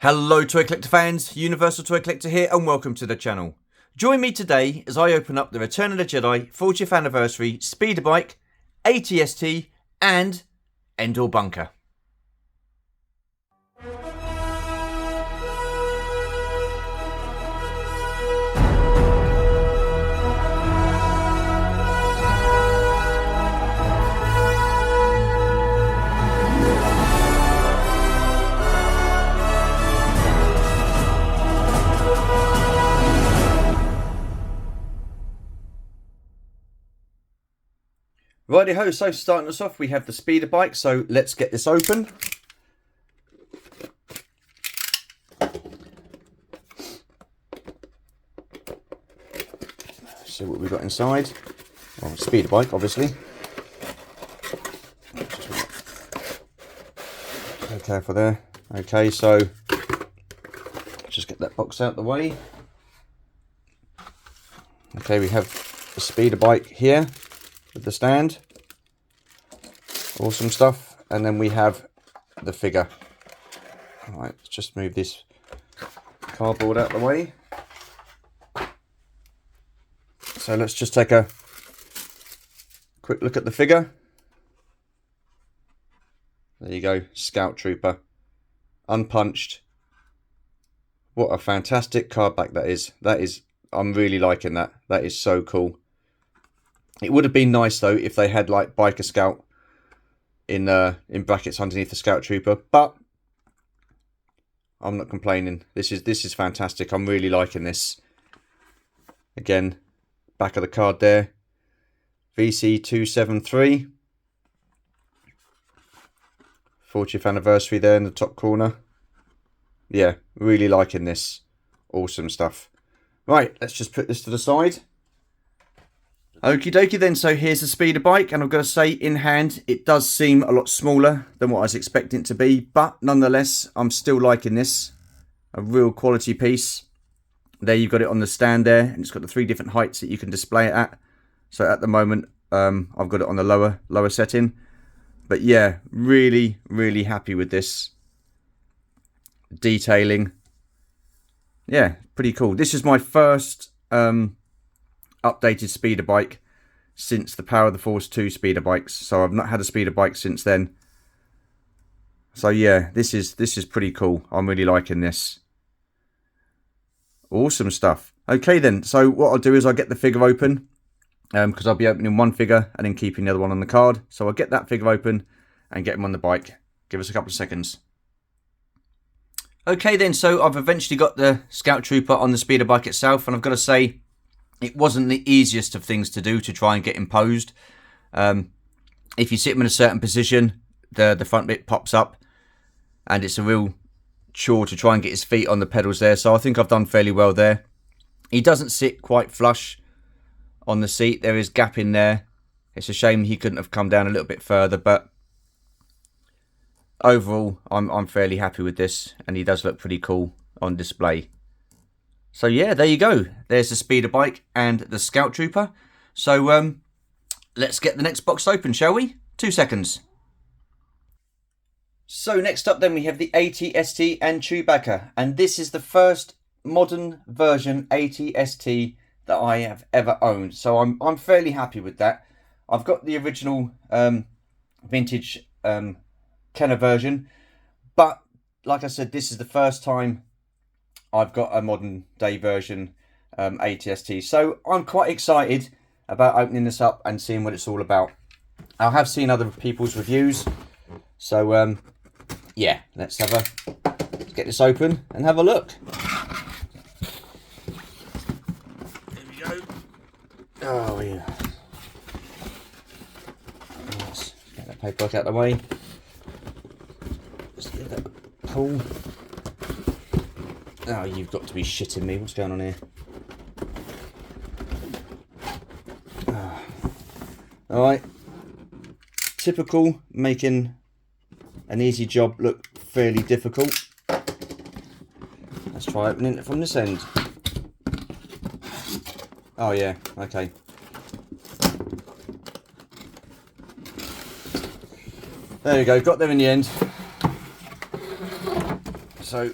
Hello Toy Collector fans, Universal Toy Collector here and welcome to the channel. Join me today as I open up the Return of the Jedi 40th Anniversary Speeder Bike, ATST and Endor Bunker. Righty-ho, so starting us off we have the Speeder Bike, so let's get this open. See what we've got inside. Well, Speeder Bike, obviously. So careful there. Okay, so just get that box out the way. Okay, we have the Speeder Bike here with the stand. Awesome stuff. And then we have the figure. Alright, let's just move this cardboard out of the way. So let's just take a quick look at the figure. There you go, Scout Trooper. Unpunched. What a fantastic card back that is. I'm really liking that. That is so cool. It would have been nice though if they had like Biker Scout in brackets underneath the Scout Trooper, but I'm not complaining. This is fantastic. I'm really liking this. Again, back of the card there. VC273. 40th anniversary there in the top corner. Yeah, really liking this. Awesome stuff. Right, let's just put this to the side. Okie dokie then, so here's the Speeder Bike, and I've got to say, in hand, it does seem a lot smaller than what I was expecting it to be, but nonetheless, I'm still liking this. A real quality piece. There you've got it on the stand there, and it's got the 3 different heights that you can display it at. So at the moment, I've got it on the lower setting. But yeah, really, really happy with this. Detailing. Yeah, pretty cool. This is my first updated Speeder Bike since the Power of the Force 2 Speeder Bikes. So I've not had a Speeder Bike since then. So yeah, this is pretty cool. I'm really liking this. Awesome stuff. Okay then, so what I'll do is I'll get the figure open. Because I'll be opening one figure and then keeping the other one on the card. So I'll get that figure open and get him on the bike. Give us a couple of seconds. Okay then, so I've eventually got the Scout Trooper on the Speeder Bike itself, and I've got to say, it wasn't the easiest of things to do to try and get him posed. If you sit him in a certain position, the front bit pops up, and it's a real chore to try and get his feet on the pedals there. So I think I've done fairly well there. He doesn't sit quite flush on the seat. There is gap in there. It's a shame he couldn't have come down a little bit further, but overall, I'm fairly happy with this, and he does look pretty cool on display. So yeah, there you go. There's the Speeder Bike and the Scout Trooper. So let's get the next box open, shall we? 2 seconds. So next up then we have the ATST and Chewbacca, and this is the first modern version ATST that I have ever owned. So I'm fairly happy with that. I've got the original vintage Kenner version, but like I said, this is the first time I've got a modern day version ATST. So I'm quite excited about opening this up and seeing what it's all about. I have seen other people's reviews. So yeah, let's get this open and have a look. There we go. Oh yeah. Let's get that paperwork out of the way. Just get that pull. Oh, you've got to be shitting me. What's going on here? Oh. Alright. Typical, making an easy job look fairly difficult. Let's try opening it from this end. Oh yeah, okay. There you go, got there in the end. So,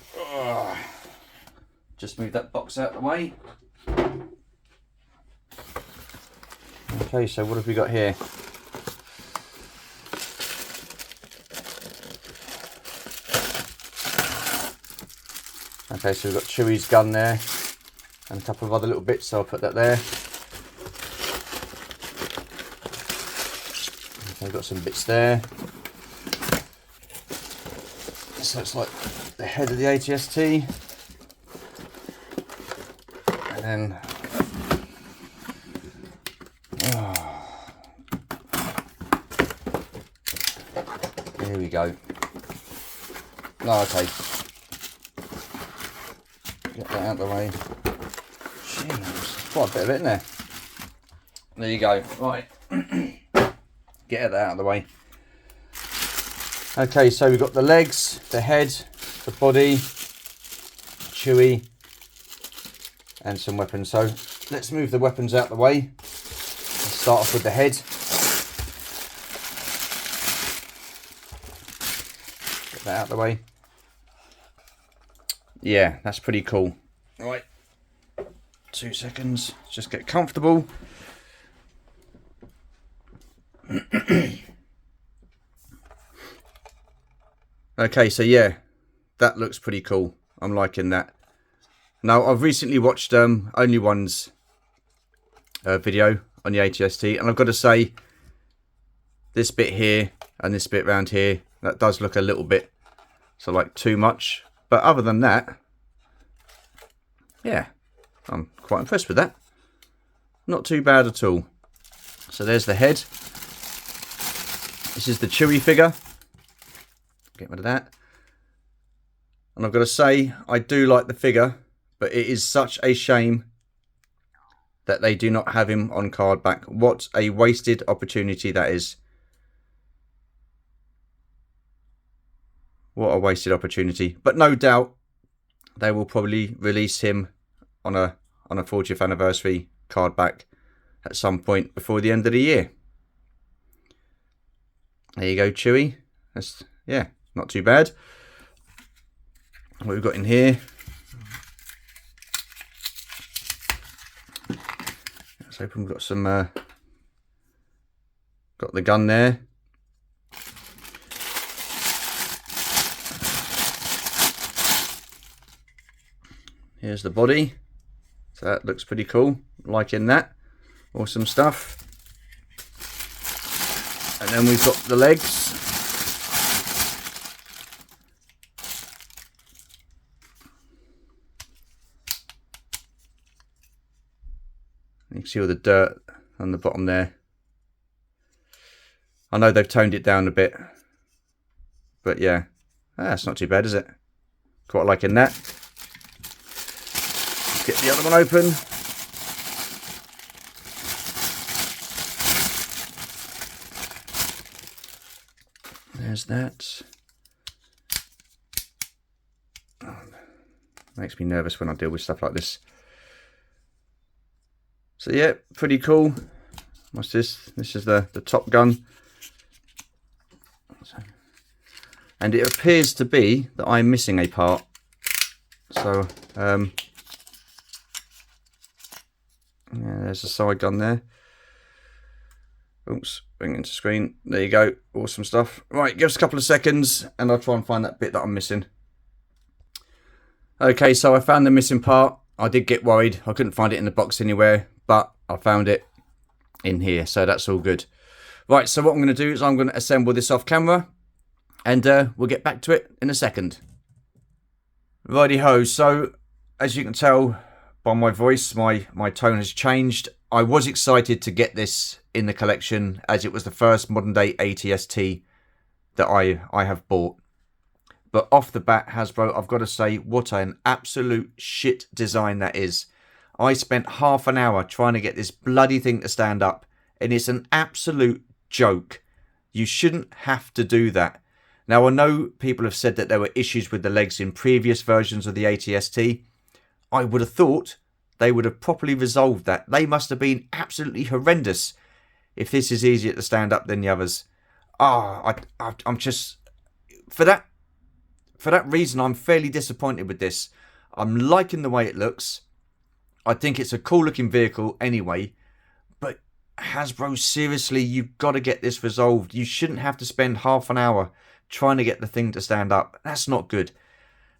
Just move that box out of the way. Okay, so what have we got here? Okay, so we've got Chewy's gun there and a couple of other little bits, so I'll put that there. Okay, we've got some bits there. So it's like the head of the ATST. And then here we go. Oh, okay. Get that out of the way. Jeez, quite a bit of it, isn't there? There you go. Right. Get that out of the way. Okay, so we've got the legs, the head, the body, Chewy, and some weapons. So let's move the weapons out of the way. Let's start off with the head. Get that out of the way. Yeah, that's pretty cool. Right, 2 seconds. Just get comfortable. Okay, so yeah, that looks pretty cool. I'm liking that. Now, I've recently watched Only One's video on the ATST, and I've got to say, this bit here and this bit around here, that does look a little bit, so like too much. But other than that, yeah, I'm quite impressed with that. Not too bad at all. So there's the head. This is the Chewy figure. Get rid of that. And I've got to say, I do like the figure, but it is such a shame that they do not have him on card back. What a wasted opportunity that is. What a wasted opportunity. But no doubt they will probably release him on a 40th anniversary card back at some point before the end of the year. There you go, Chewy. That's, yeah, not too bad. What we've got in here. Let's open. We've got some. Got the gun there. Here's the body. So that looks pretty cool. Liking that. Awesome stuff. And then we've got the legs. You can see all the dirt on the bottom there. I know they've toned it down a bit, but yeah, that's not too bad, is it? Quite liking that. Let's get the other one open. There's that. Oh, makes me nervous when I deal with stuff like this. So yeah, pretty cool. What's this? This is the top gun. And it appears to be that I'm missing a part. So, yeah, there's a side gun there. Oops, bring it into screen. There you go. Awesome stuff. Right, give us a couple of seconds and I'll try and find that bit that I'm missing. Okay, so I found the missing part. I did get worried. I couldn't find it in the box anywhere, but I found it in here, so that's all good. Right, so what I'm going to do is I'm going to assemble this off camera, and we'll get back to it in a second. Righty-ho, so as you can tell by my voice, my tone has changed. I was excited to get this in the collection, as it was the first modern day ATST that I have bought. But off the bat, Hasbro, I've got to say, what an absolute shit design that is. I spent half an hour trying to get this bloody thing to stand up, and it's an absolute joke. You shouldn't have to do that. Now, I know people have said that there were issues with the legs in previous versions of the ATST. I would have thought they would have properly resolved that. They must have been absolutely horrendous if this is easier to stand up than the others. I'm just... For for that reason, I'm fairly disappointed with this. I'm liking the way it looks. I think it's a cool looking vehicle anyway. But Hasbro, seriously, you've got to get this resolved. You shouldn't have to spend half an hour trying to get the thing to stand up. That's not good.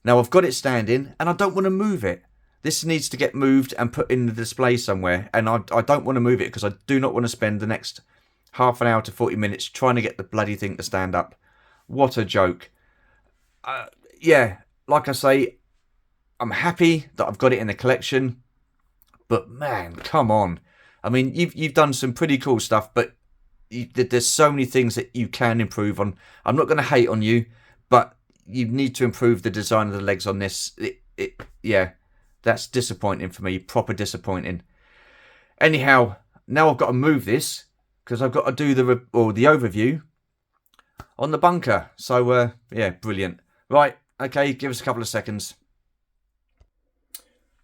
Now, I've got it standing and I don't want to move it. This needs to get moved and put in the display somewhere. And I don't want to move it because I do not want to spend the next half an hour to 40 minutes trying to get the bloody thing to stand up. What a joke. Yeah, like I say, I'm happy that I've got it in the collection. But man, come on. I mean, you've done some pretty cool stuff, but there's so many things that you can improve on. I'm not going to hate on you, but you need to improve the design of the legs on this. Yeah, that's disappointing for me. Proper disappointing. Anyhow, now I've got to move this because I've got to do the overview on the bunker. So, yeah, brilliant. Right, okay, give us a couple of seconds.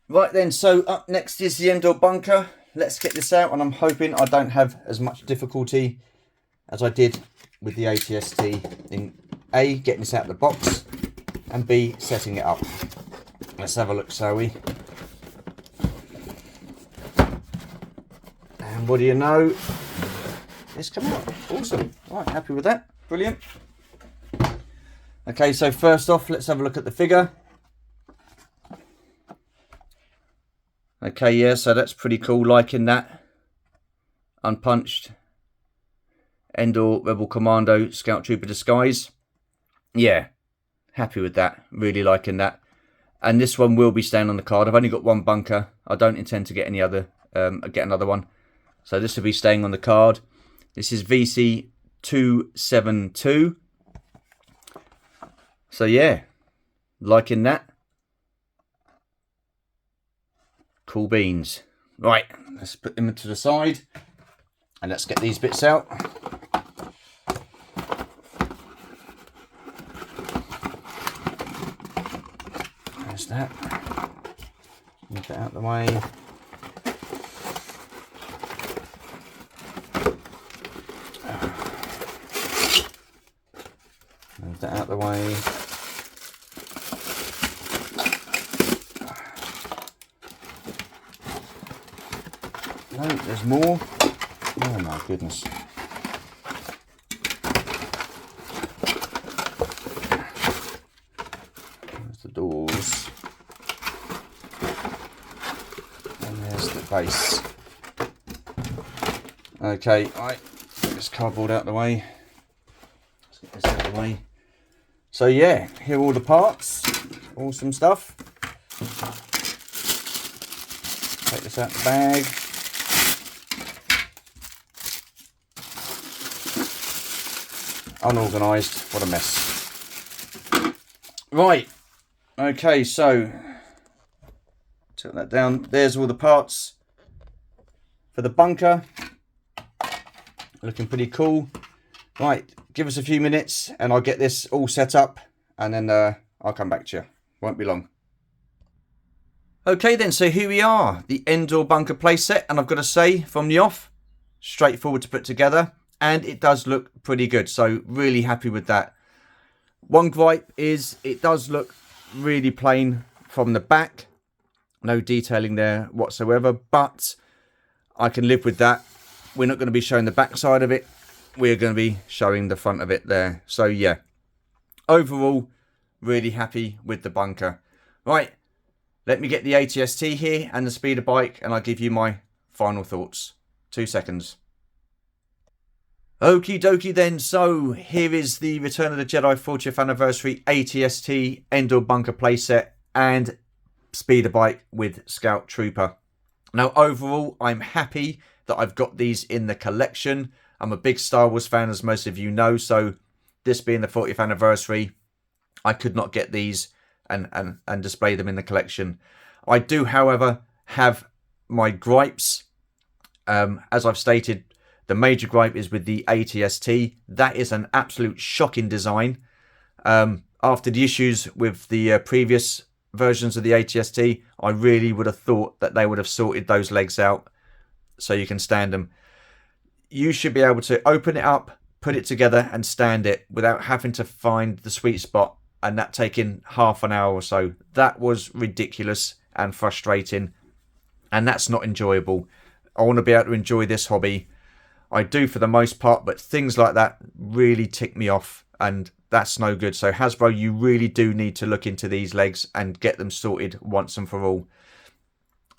Right then, so up next is the Endor Bunker. Let's get this out, and I'm hoping I don't have as much difficulty as I did with the ATST in A, getting this out of the box, and B, setting it up. Let's have a look, shall we? And what do you know? It's come out. Awesome. Right, happy with that. Brilliant. Okay, so first off, let's have a look at the figure. Okay, yeah, so that's pretty cool. Liking that. Unpunched. Endor Rebel Commando Scout Trooper disguise. Yeah, happy with that. Really liking that. And this one will be staying on the card. I've only got one bunker. I don't intend to get any other, get another one. So this will be staying on the card. This is VC272. So yeah, liking that. Cool beans. Right, let's put them to the side and let's get these bits out. There's that. Move that out of the way. Move that out of the way. No, there's more. Oh my goodness. There's the doors. And there's the base. Okay, right. Get this cardboard out of the way. Let's get this out of the way. So yeah, here are all the parts. Awesome stuff. Take this out of the bag. Unorganised, what a mess. Right, okay, so tilt that down. There's all the parts for the bunker. Looking pretty cool. Right, give us a few minutes and I'll get this all set up and then I'll come back to you. Won't be long. Okay then, so here we are, the Endor Bunker playset, and I've got to say, from the off, straightforward to put together. And it does look pretty good, so really happy with that. One gripe is it does look really plain from the back. No detailing there whatsoever, but I can live with that. We're not going to be showing the back side of it. We're going to be showing the front of it there. So yeah, overall, really happy with the bunker. Right, let me get the ATST here and the speeder bike, and I'll give you my final thoughts. 2 seconds. Okie dokie then, so here is the Return of the Jedi 40th Anniversary ATST Endor Bunker playset and speeder bike with Scout Trooper. Now overall, I'm happy that I've got these in the collection. I'm a big Star Wars fan, as most of you know, so this being the 40th anniversary, I could not get these and display them in the collection. I do, however, have my gripes. As I've stated, the major gripe is with the ATST. That is an absolute shocking design. After the issues with the previous versions of the ATST, I really would have thought that they would have sorted those legs out so you can stand them. You should be able to open it up, put it together and stand it without having to find the sweet spot and that taking half an hour or so. That was ridiculous and frustrating, and that's not enjoyable. I want to be able to enjoy this hobby. I do for the most part, but things like that really tick me off, and that's no good. So Hasbro, you really do need to look into these legs and get them sorted once and for all.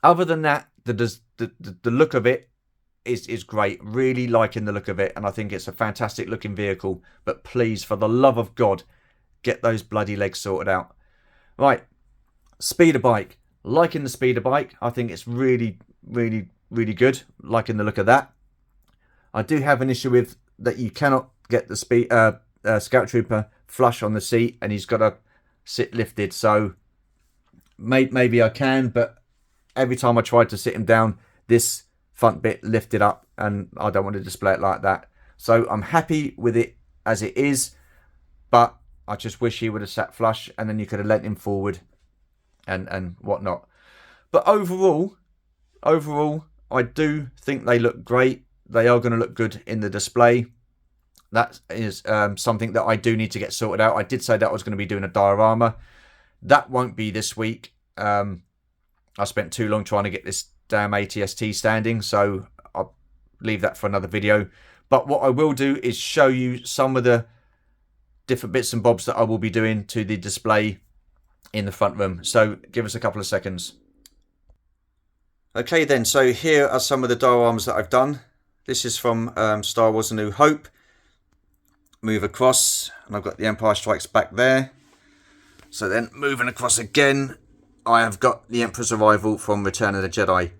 Other than that, the look of it is great. Really liking the look of it, and I think it's a fantastic looking vehicle. But please, for the love of God, get those bloody legs sorted out. Right, speeder bike. Liking the speeder bike. I think it's really, really, really good. Liking the look of that. I do have an issue with that you cannot get the Scout Trooper flush on the seat, and he's got to sit lifted. So maybe I can, but every time I try to sit him down, this front bit lifted up, and I don't want to display it like that. So I'm happy with it as it is, but I just wish he would have sat flush, and then you could have lent him forward and whatnot. But overall, I do think they look great. They are going to look good in the display. That is something that I do need to get sorted out. I did say that I was going to be doing a diorama. That won't be this week. I spent too long trying to get this damn ATST standing, so I'll leave that for another video. But what I will do is show you some of the different bits and bobs that I will be doing to the display in the front room. So give us a couple of seconds. Okay then, so here are some of the dioramas that I've done. This is from Star Wars A New Hope. Move across, and I've got the Empire Strikes Back there. So then moving across again, I have got the Emperor's Arrival from Return of the Jedi.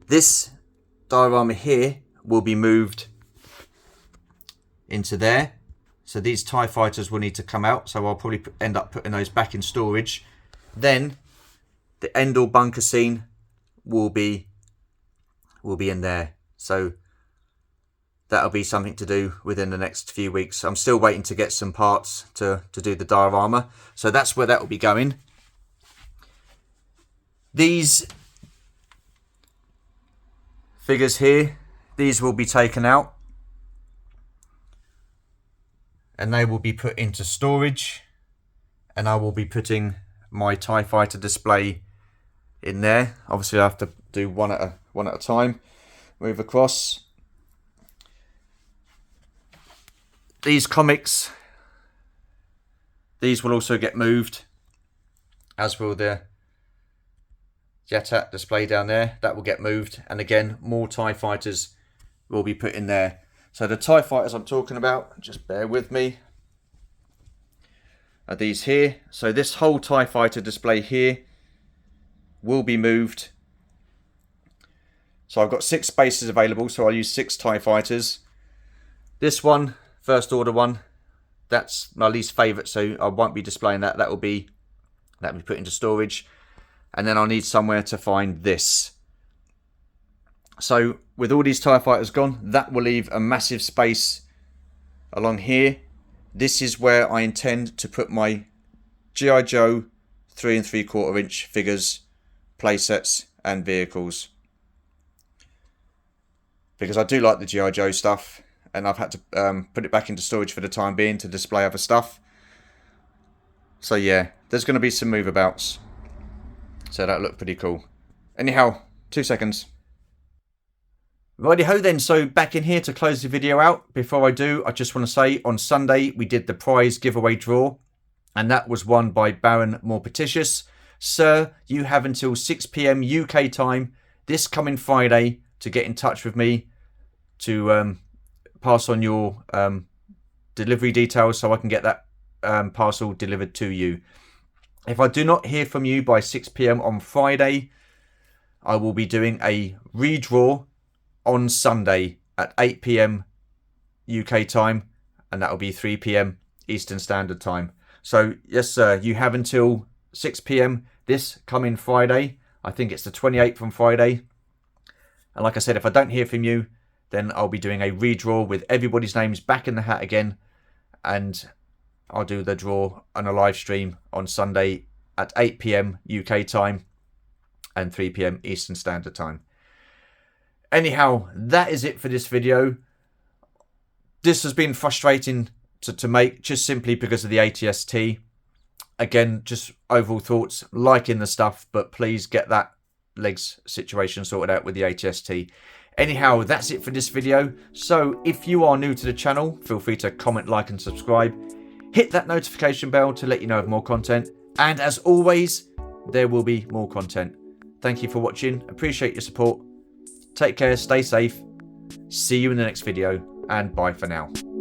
This diorama here will be moved into there. So these TIE fighters will need to come out, so I'll probably end up putting those back in storage. Then the Endor Bunker scene will be in there. So that'll be something to do within the next few weeks. I'm still waiting to get some parts to do the diorama. So that's where that will be going. These figures here, these will be taken out, and they will be put into storage, and I will be putting my TIE Fighter display in there. Obviously I have to do one at a time. Move across. These comics, these will also get moved, as will the JetAt display down there. That will get moved, and again more TIE fighters will be put in there. So the TIE fighters I'm talking about, just bear with me, are these here. So this whole TIE fighter display here will be moved. So I've got 6 spaces available, so I'll use 6 TIE fighters. This one, First Order one, that's my least favourite, so I won't be displaying that. That will be put into storage. And then I'll need somewhere to find this. So with all these TIE fighters gone, that will leave a massive space along here. This is where I intend to put my G.I. Joe 3 3/4 inch figures, playsets and vehicles. Because I do like the G.I. Joe stuff, and I've had to put it back into storage for the time being to display other stuff. So yeah, there's going to be some moveabouts. So that'll look pretty cool. Anyhow, 2 seconds. Righty-ho then, so back in here to close the video out. Before I do, I just want to say on Sunday we did the prize giveaway draw, and that was won by Baron Morpetitious. Sir, you have until 6 PM UK time this coming Friday to get in touch with me to pass on your delivery details so I can get that parcel delivered to you. If I do not hear from you by 6 PM on Friday, I will be doing a redraw on Sunday at 8 PM UK time, and that will be 3 PM Eastern Standard Time. So yes sir, you have until 6 PM this coming Friday. I think it's the 28th on Friday. And like I said, if I don't hear from you, then I'll be doing a redraw with everybody's names back in the hat again, and I'll do the draw on a live stream on Sunday at 8 PM UK time and 3 PM Eastern Standard Time. Anyhow, that is it for this video. This has been frustrating to make, just simply because of the ATST. Again, just overall thoughts, liking the stuff, but please get that legs situation sorted out with the ATST. Anyhow, that's it for this video. So if you are new to the channel, feel free to comment, like and subscribe. Hit that notification bell to let you know of more content. And as always, there will be more content. Thank you for watching. Appreciate your support. Take care, stay safe. See you in the next video, and bye for now.